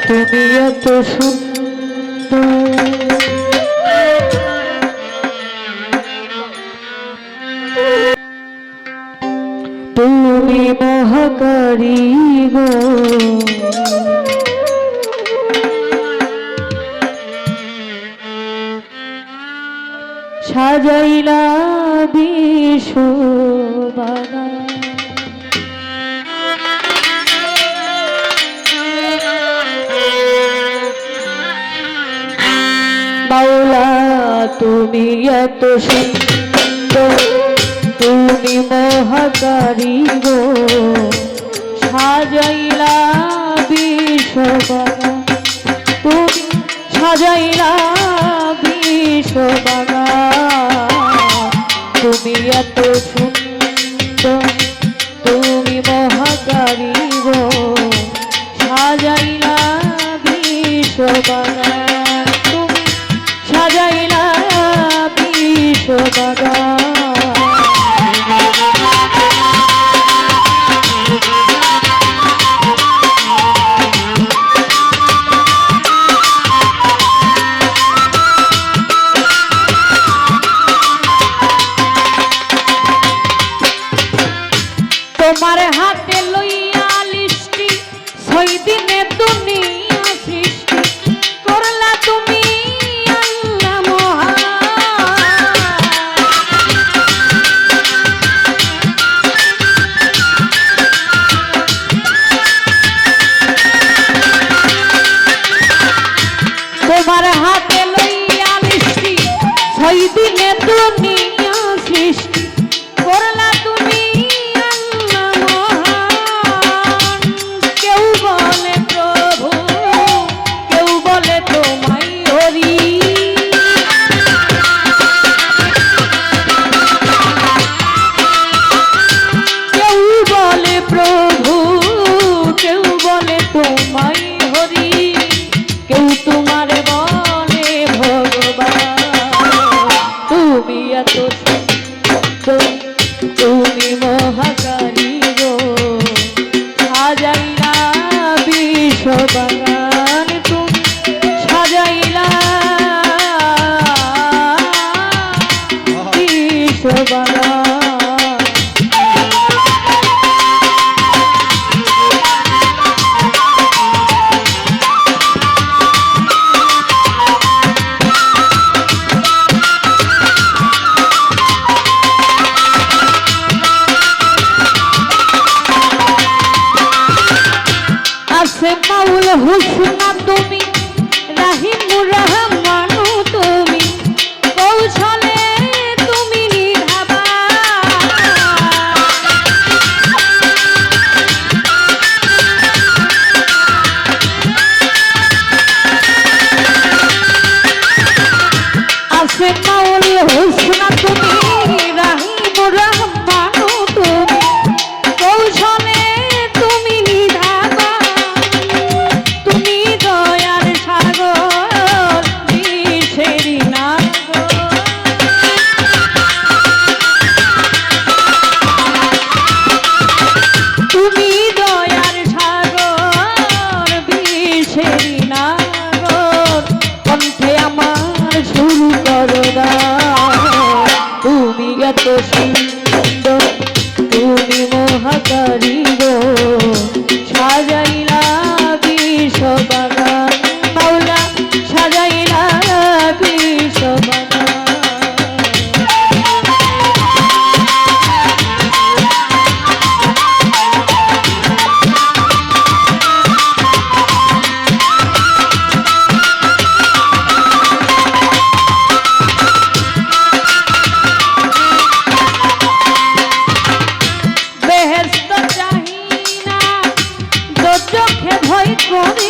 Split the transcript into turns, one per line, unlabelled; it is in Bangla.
তুমি এত সুন্দর, তুমি মহাকারী গো, সাজাইলা বিশ্ববাগান। মাওলা তুমি এত সুন্দর, তুমি মহাকারী গো, সাজাইলা বিশ্ববাগান, তুমি সাজাইলা বিশ্ববাগান। তুমি এত সুন্দর, তুমি মহাকারী গো, সাজাইলা বিশ্ববাগান, তুমি সাজাইলা বিশ্ববাগান। তোমার হাতে লইয়া লিষ্টি, 6 দিনে দুনিয়া সৃষ্টি করলা তুমি আল্লাহ মহান। তোমার হাতে লইয়া লিষ্টি, 6 দিনে দুনিয়া সৃষ্টি করলা তুমি তুমি মহাকারী গো, সাজাইলা বিশ্ববাগান, তুমি সাজাইলা বিশ্ববাগান। মাওলা হুসনা তুমি, রাহিমুর রহমানু তুমি, কৌশলে তুমি নির্ভরবান। আছে মাওলা হুসনা তুমি, রাহিমুর রহমানু তুমি, কৌশলে তুমি এত সুন্দর, তুমি মহাকারী গো, সাজাইলা বিশ্ববাগান। মাওলা সাজাইলা বিশ্ববাগান। চোখে ভয় করে